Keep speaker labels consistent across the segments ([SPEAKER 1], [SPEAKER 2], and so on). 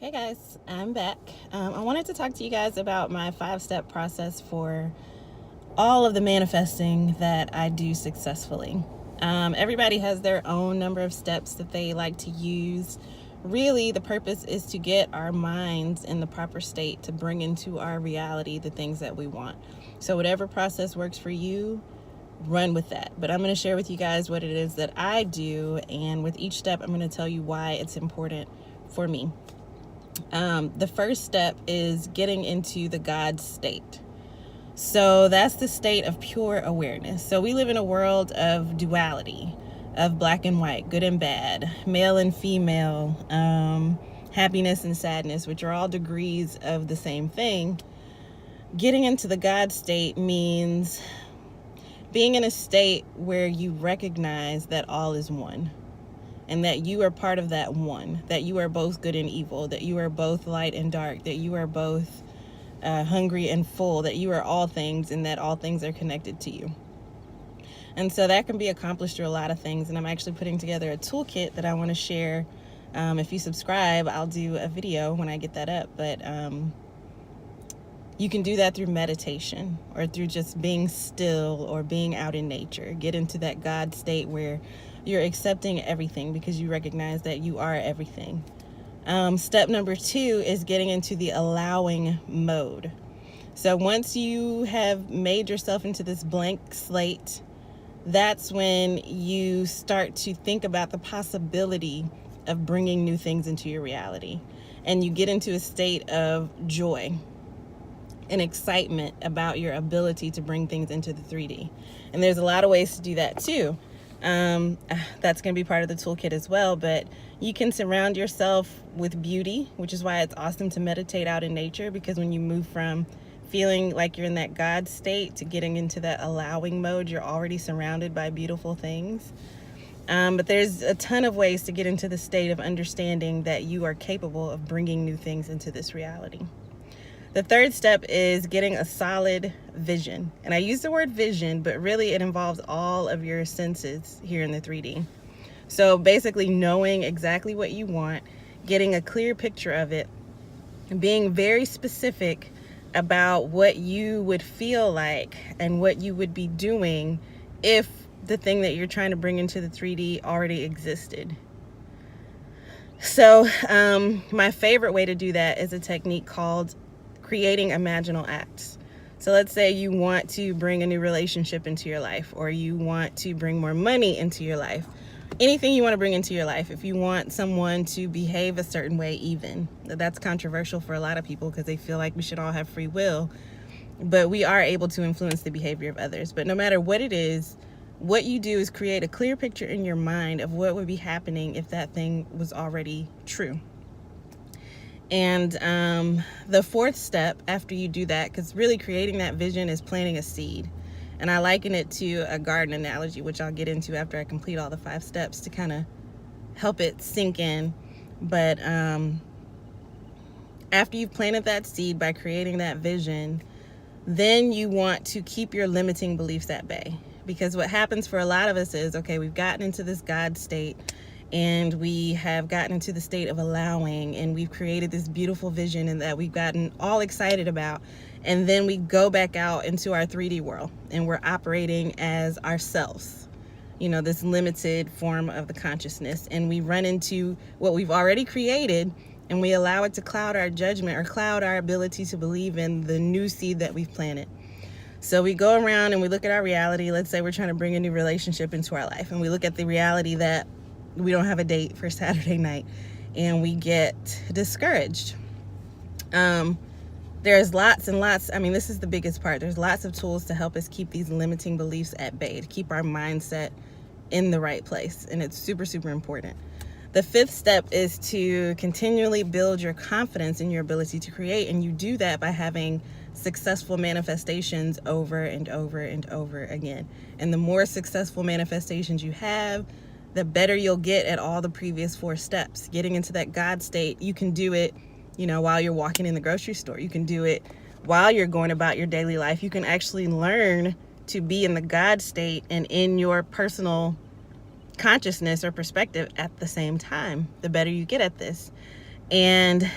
[SPEAKER 1] Hey guys, I'm back. I wanted to talk to you guys about my 5-step process for all of the manifesting that I do successfully. Everybody has their own number of steps that they like to use. Really, the purpose is to get our minds in the proper state to bring into our reality the things that we want. So, whatever process works for you, run with that. But I'm going to share with you guys what it is that I do, and with each step, I'm going to tell you why it's important for me. The first step is getting into the God state. So that's the state of pure awareness. So we live in a world of duality, of black and white, good and bad, male and female, happiness and sadness, which are all degrees of the same thing. Getting into the God state means being in a state where you recognize that all is one, and that you are part of that one, that you are both good and evil, that you are both light and dark, that you are both hungry and full, that you are all things, and that all things are connected to you. And so that can be accomplished through a lot of things, and I'm actually putting together a toolkit that I want to share. If you subscribe, I'll do a video when I get that up, but you can do that through meditation or through just being still or being out in nature. Get into that God state where you're accepting everything because you recognize that you are everything. Step number 2 is getting into the allowing mode. So once you have made yourself into this blank slate, that's when you start to think about the possibility of bringing new things into your reality. And you get into a state of joy and excitement about your ability to bring things into the 3D. And there's a lot of ways to do that too. That's going to be part of the toolkit as well, but you can surround yourself with beauty, which is why it's awesome to meditate out in nature, because when you move from feeling like you're in that God state to getting into that allowing mode, you're already surrounded by beautiful things. But there's a ton of ways to get into the state of understanding that you are capable of bringing new things into this reality. The third step is getting a solid vision. And I use the word vision, but really it involves all of your senses here in the 3D. So basically knowing exactly what you want, getting a clear picture of it, and being very specific about what you would feel like and what you would be doing if the thing that you're trying to bring into the 3D already existed. So my favorite way to do that is a technique called creating imaginal acts. So let's say you want to bring a new relationship into your life, or you want to bring more money into your life. Anything you want to bring into your life. If you want someone to behave a certain way, even, that's controversial for a lot of people because they feel like we should all have free will, but we are able to influence the behavior of others. But no matter what it is, what you do is create a clear picture in your mind of what would be happening if that thing was already true. And the fourth step after you do that, because really creating that vision is planting a seed. And I liken it to a garden analogy, which I'll get into after I complete all the 5 steps to kind of help it sink in. But after you've planted that seed by creating that vision, then you want to keep your limiting beliefs at bay. Because what happens for a lot of us is, okay, we've gotten into this God state, and we have gotten into the state of allowing, and we've created this beautiful vision and that we've gotten all excited about, and then we go back out into our 3D world and we're operating as ourselves, this limited form of the consciousness, and we run into what we've already created, and we allow it to cloud our judgment or cloud our ability to believe in the new seed that we've planted. So we go around and we look at our reality. Let's say we're trying to bring a new relationship into our life, and we look at the reality that we don't have a date for Saturday night, and we get discouraged. There's lots and lots. This is the biggest part. There's lots of tools to help us keep these limiting beliefs at bay, to keep our mindset in the right place. And it's super, super important. The 5th step is to continually build your confidence in your ability to create. And you do that by having successful manifestations over and over and over again. And the more successful manifestations you have, the better you'll get at all the previous 4 steps. Getting into that God state, you can do it, while you're walking in the grocery store. You can do it while you're going about your daily life. You can actually learn to be in the God state and in your personal consciousness or perspective at the same time, the better you get at this. And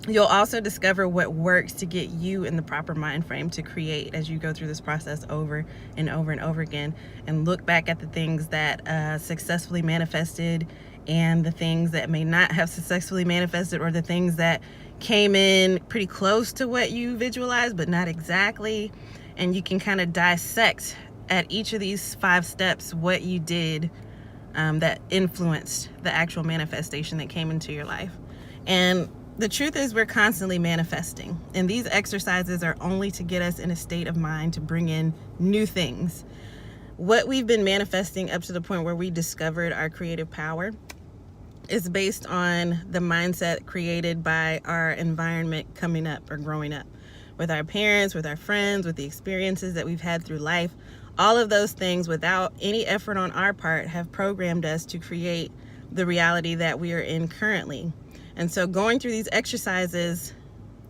[SPEAKER 1] you'll also discover what works to get you in the proper mind frame to create as you go through this process over and over and over again, and look back at the things that successfully manifested and the things that may not have successfully manifested, or the things that came in pretty close to what you visualized but not exactly. And you can kind of dissect at each of these 5 steps what you did that influenced the actual manifestation that came into your life. And the truth is, we're constantly manifesting, and these exercises are only to get us in a state of mind to bring in new things. What we've been manifesting up to the point where we discovered our creative power is based on the mindset created by our environment coming up or growing up, with our parents, with our friends, with the experiences that we've had through life. All of those things, without any effort on our part, have programmed us to create the reality that we are in currently. And so going through these exercises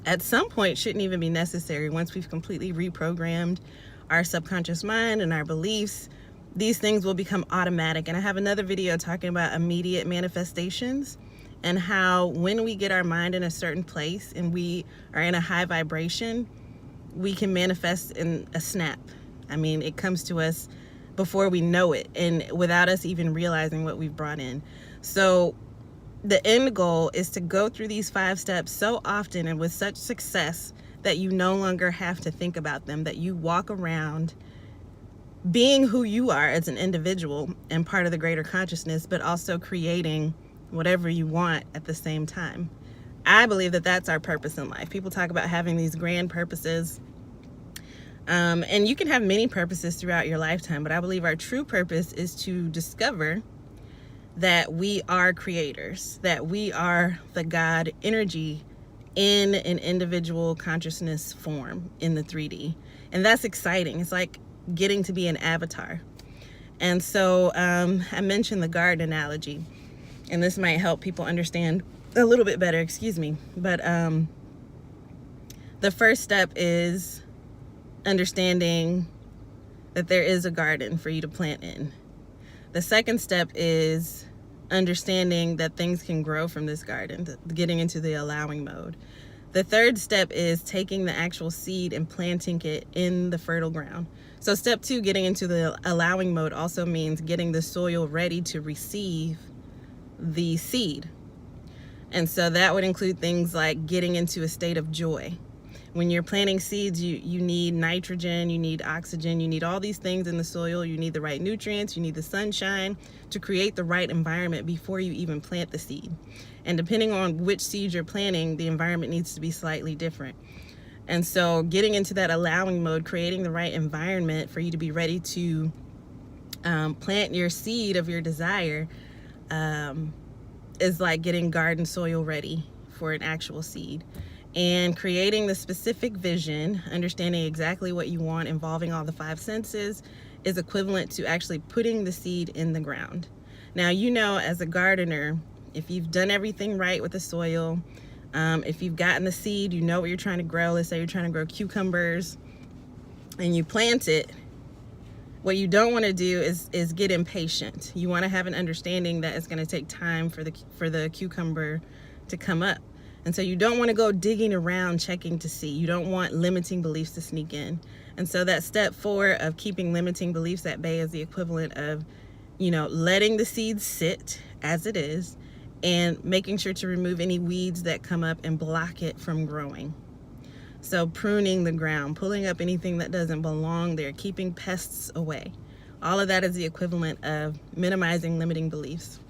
[SPEAKER 1] at some point shouldn't even be necessary. Once we've completely reprogrammed our subconscious mind and our beliefs, these things will become automatic. And I have another video talking about immediate manifestations and how when we get our mind in a certain place and we are in a high vibration, we can manifest in a snap. I mean, it comes to us before we know it and without us even realizing what we've brought in. So the end goal is to go through these 5 steps so often and with such success that you no longer have to think about them, that you walk around being who you are as an individual and part of the greater consciousness, but also creating whatever you want at the same time. I believe that that's our purpose in life. People talk about having these grand purposes, and you can have many purposes throughout your lifetime, but I believe our true purpose is to discover that we are creators, that we are the God energy in an individual consciousness form in the 3D. And that's exciting. It's like getting to be an avatar. And so I mentioned the garden analogy, and this might help people understand a little bit better, but the first step is understanding that there is a garden for you to plant in. The second step is understanding that things can grow from this garden, getting into the allowing mode. The third step is taking the actual seed and planting it in the fertile ground. So step 2, getting into the allowing mode, also means getting the soil ready to receive the seed. And so that would include things like getting into a state of joy. When you're planting seeds, you need nitrogen, you need oxygen, you need all these things in the soil. You need the right nutrients, you need the sunshine to create the right environment before you even plant the seed. And depending on which seed you're planting, the environment needs to be slightly different. And so getting into that allowing mode, creating the right environment for you to be ready to plant your seed of your desire, is like getting garden soil ready for an actual seed. And creating the specific vision, understanding exactly what you want, involving all the 5 senses, is equivalent to actually putting the seed in the ground. Now, you know, as a gardener, if you've done everything right with the soil, if you've gotten the seed, you know what you're trying to grow. Let's say you're trying to grow cucumbers and you plant it. What you don't want to do is get impatient. You want to have an understanding that it's going to take time for the cucumber to come up. And so you don't want to go digging around checking to see. You don't want limiting beliefs to sneak in. And so that step 4 of keeping limiting beliefs at bay is the equivalent of, letting the seed sit as it is and making sure to remove any weeds that come up and block it from growing. So pruning the ground, pulling up anything that doesn't belong there, keeping pests away. All of that is the equivalent of minimizing limiting beliefs.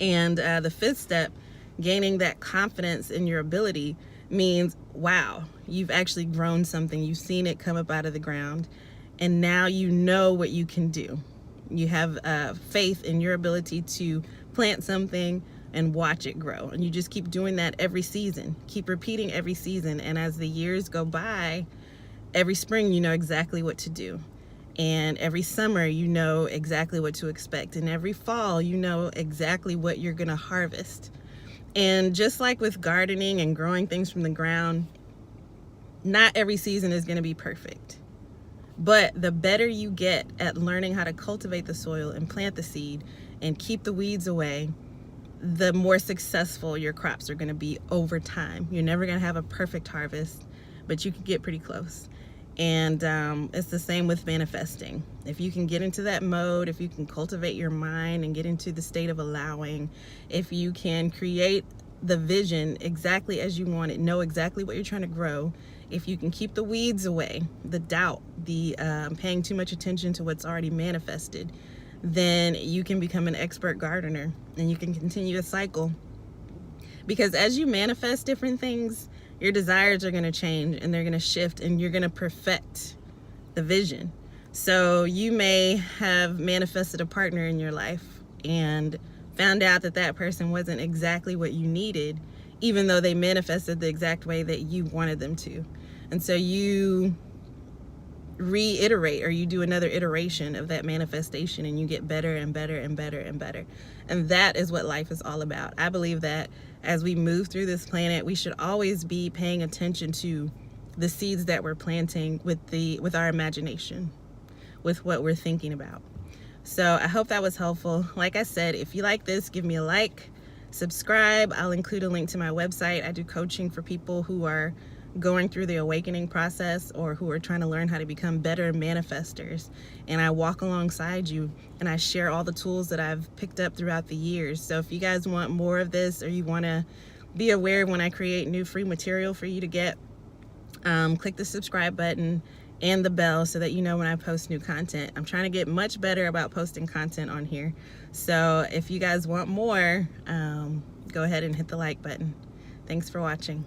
[SPEAKER 1] And the 5th step, gaining that confidence in your ability, means, wow, you've actually grown something. You've seen it come up out of the ground, and now you know what you can do. You have faith in your ability to plant something and watch it grow. And you just keep doing that every season. Keep repeating every season. And as the years go by, every spring you know exactly what to do. And every summer you know exactly what to expect. And every fall you know exactly what you're going to harvest. And just like with gardening and growing things from the ground, not every season is going to be perfect. But the better you get at learning how to cultivate the soil and plant the seed and keep the weeds away, the more successful your crops are going to be over time. You're never going to have a perfect harvest, but you can get pretty close. And it's the same with manifesting. If you can get into that mode, if you can cultivate your mind and get into the state of allowing, if you can create the vision exactly as you want it, know exactly what you're trying to grow, if you can keep the weeds away, the doubt, the paying too much attention to what's already manifested, then you can become an expert gardener and you can continue a cycle. Because as you manifest different things, your desires are going to change and they're going to shift, and you're going to perfect the vision. So you may have manifested a partner in your life and found out that that person wasn't exactly what you needed, even though they manifested the exact way that you wanted them to. And so you reiterate, or you do another iteration of that manifestation, and you get better and better and better and better. And that is what life is all about. I believe that as we move through this planet, we should always be paying attention to the seeds that we're planting with our imagination, with what we're thinking about. So I hope that was helpful. Like I said, if you like this, give me a like, subscribe. I'll include a link to my website. I do coaching for people who are going through the awakening process, or who are trying to learn how to become better manifestors. And I walk alongside you and I share all the tools that I've picked up throughout the years. So if you guys want more of this, or you want to be aware when I create new free material for you to get, click the subscribe button and the bell so that you know when I post new content. I'm trying to get much better about posting content on here. So if you guys want more, go ahead and hit the like button. Thanks for watching.